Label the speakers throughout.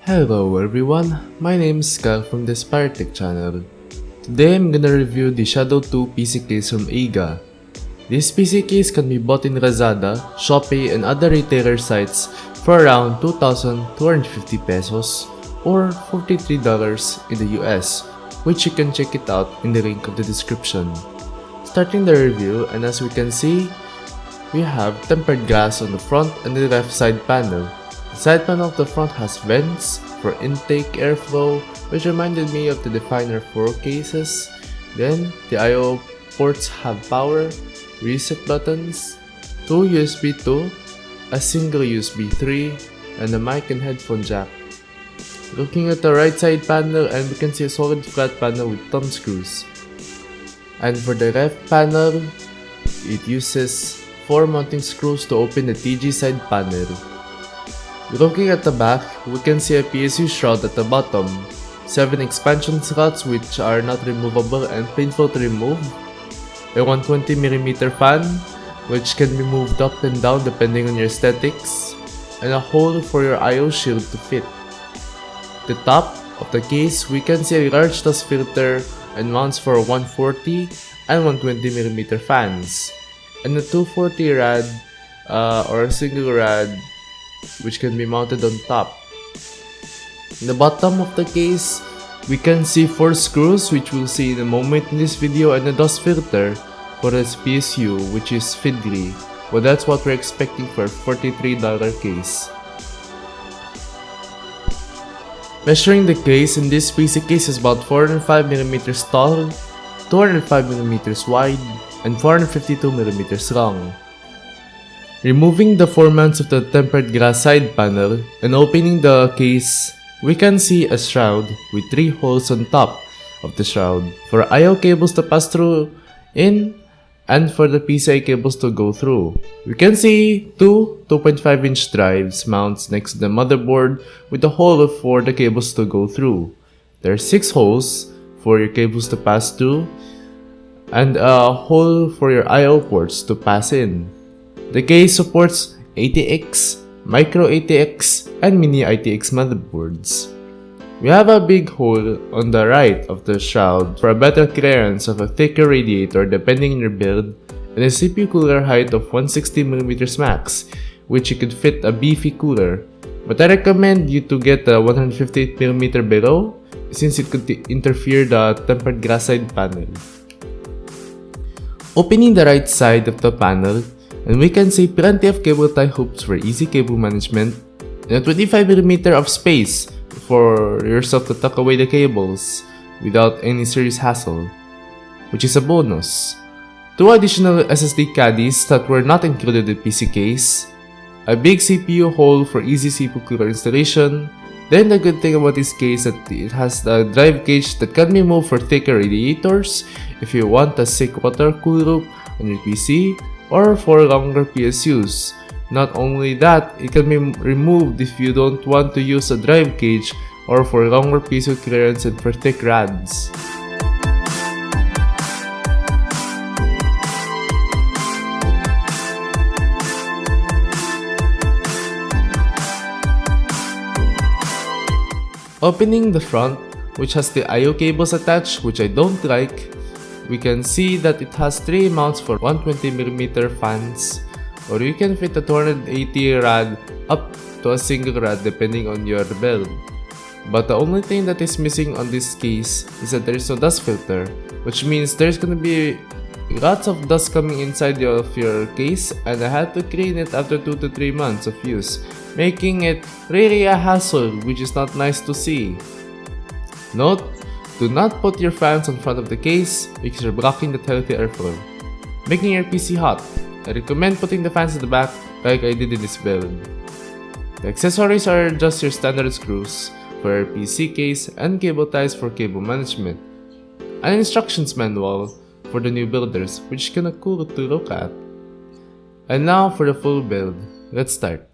Speaker 1: Hello everyone, my name is Kyle from the Tech channel. Today I'm gonna review the Shadow 2 PC case from Iga. This PC case can be bought in Lazada, Shopee, and other retailer sites for around 2,250 pesos or $43 in the US, which you can check it out in the link of the description. Starting the review, and as we can see, we have tempered glass on the front and the left side panel. The side panel of the front has vents for intake airflow, which reminded me of the Definer 4 cases. Then, the I/O ports have power, reset buttons, 2 USB 2, a single USB 3, and a mic and headphone jack. Looking at the right side panel, and we can see a solid flat panel with thumb screws. And for the left panel, it uses 4 mounting screws to open the TG side panel. Looking at the back, we can see a PSU shroud at the bottom, 7 expansion slots which are not removable and painful to remove, a 120mm fan which can be moved up and down depending on your aesthetics, and a hole for your I/O shield to fit. At the top of the case, we can see a large dust filter and mounts for 140 and 120mm fans, and a 240 rad or a single rad which can be mounted on top. In the bottom of the case, we can see 4 screws which we'll see in a moment in this video, and a dust filter for this PSU which is fiddly. Well, that's what we're expecting for a $43 case. Measuring the case, in this PC case is about 405mm tall, 205mm wide, and 452mm long. Removing the 4 mounts of the tempered glass side panel and opening the case, we can see a shroud with 3 holes on top of the shroud for I/O cables to pass through in and for the PCI cables to go through. We can see 2 2.5-inch drives mounts next to the motherboard with a hole for the cables to go through. There are 6 holes for your cables to pass through and a hole for your I/O ports to pass in. The case supports ATX, Micro ATX, and Mini ITX motherboards. We have a big hole on the right of the shroud for a better clearance of a thicker radiator depending on your build, and a CPU cooler height of 160mm max, which you could fit a beefy cooler. But I recommend you to get a 158mm below, since it could interfere the tempered glass side panel. Opening the right side of the panel, and we can see plenty of cable tie hoops for easy cable management, and a 25mm of space for yourself to tuck away the cables without any serious hassle, which is a bonus. 2 additional SSD caddies that were not included in the PC case, a big CPU hole for easy CPU cooler installation. Then the good thing about this case is that it has the drive cage that can be moved for thicker radiators if you want a sick water cool loop on your PC, or for longer PSUs. Not only that, it can be removed if you don't want to use a drive cage or for longer PSU clearance and for thick rads. Opening the front, which has the I/O cables attached, which I don't like, we can see that it has 3 mounts for 120mm fans, or you can fit a 280 rad up to a single rad depending on your build. But the only thing that is missing on this case is that there is no dust filter, which means there's gonna be lots of dust coming inside of your case, and I had to clean it after 2 to 3 months of use, making it really a hassle, which is not nice to see. Note: do not put your fans on front of the case because you're blocking the healthy airflow, making your PC hot. I recommend putting the fans at the back like I did in this build. The accessories are just your standard screws for your PC case and cable ties for cable management. An instructions manual for the new builders, which is kinda cool to look at. And now for the full build. Let's start.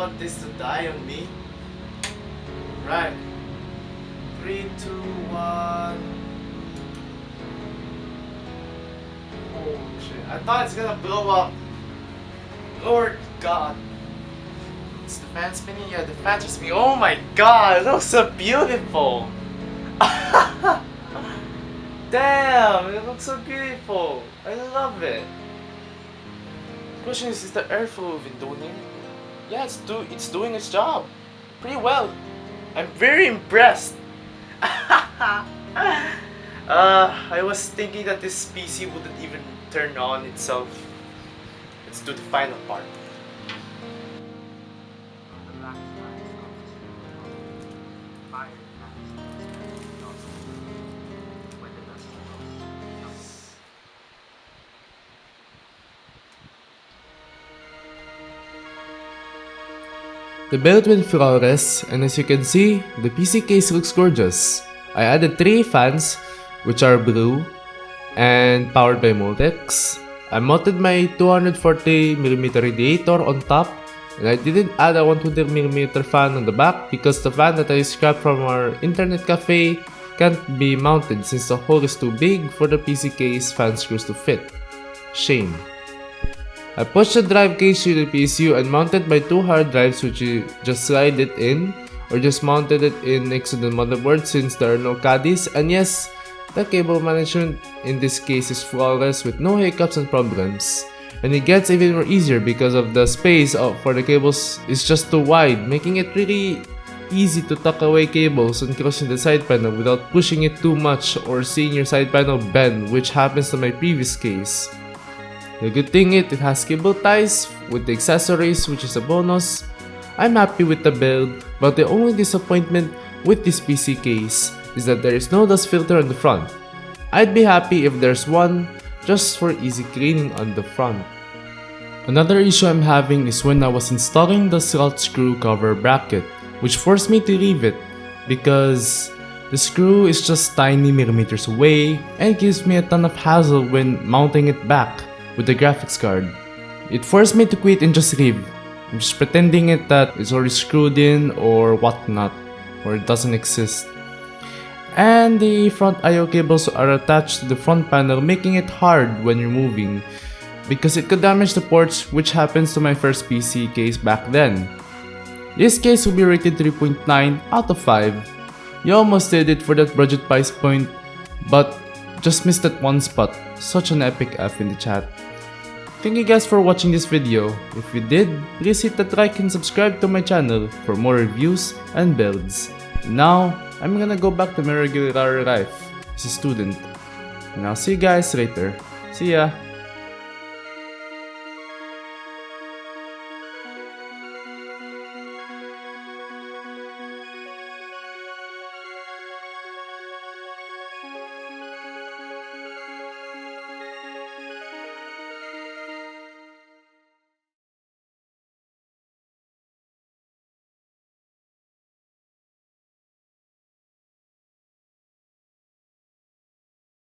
Speaker 1: want this to die on me. Right. 3, 2, 1. Oh shit. I thought it's gonna blow up. Lord God. Is the fan spinning? Yeah, the fan's are spinning. Oh my god, it looks so beautiful. Damn, it looks so beautiful. I love it. The question is the airflow even doing it? Yeah, it's doing its job pretty well. I'm very impressed. I was thinking that this PC wouldn't even turn on itself. Let's do the final part. The build went flawless, and as you can see, the PC case looks gorgeous. I added 3 fans, which are blue and powered by Multex. I mounted my 240mm radiator on top, and I didn't add a 120mm fan on the back because the fan that I scrapped from our internet cafe can't be mounted since the hole is too big for the PC case fan screws to fit. Shame. I pushed the drive case to the PSU and mounted my 2 hard drives, which you just slide it in or just mounted it in next to the motherboard since there are no caddies. And yes, the cable management in this case is flawless with no hiccups and problems. And it gets even more easier because of the space for the cables is just too wide, making it really easy to tuck away cables and closing the side panel without pushing it too much or seeing your side panel bend, which happens to my previous case. The good thing is it has cable ties with the accessories, which is a bonus. I'm happy with the build, but the only disappointment with this PC case is that there is no dust filter on the front. I'd be happy if there's one, just for easy cleaning on the front. Another issue I'm having is when I was installing the slot screw cover bracket, which forced me to leave it because the screw is just tiny millimeters away and gives me a ton of hassle when mounting it back with the graphics card. It forced me to quit and just leave. I'm just pretending that it's already screwed in or whatnot, or it doesn't exist. And the front I/O cables are attached to the front panel, making it hard when you're moving because it could damage the ports, which happens to my first PC case back then. This case will be rated 3.9 out of 5. You almost did it for that budget price point, but just missed that one spot. Such an epic F in the chat. Thank you guys for watching this video. If you did, please hit that like and subscribe to my channel for more reviews and builds. Now, I'm gonna go back to my regular life as a student. And I'll see you guys later. See ya!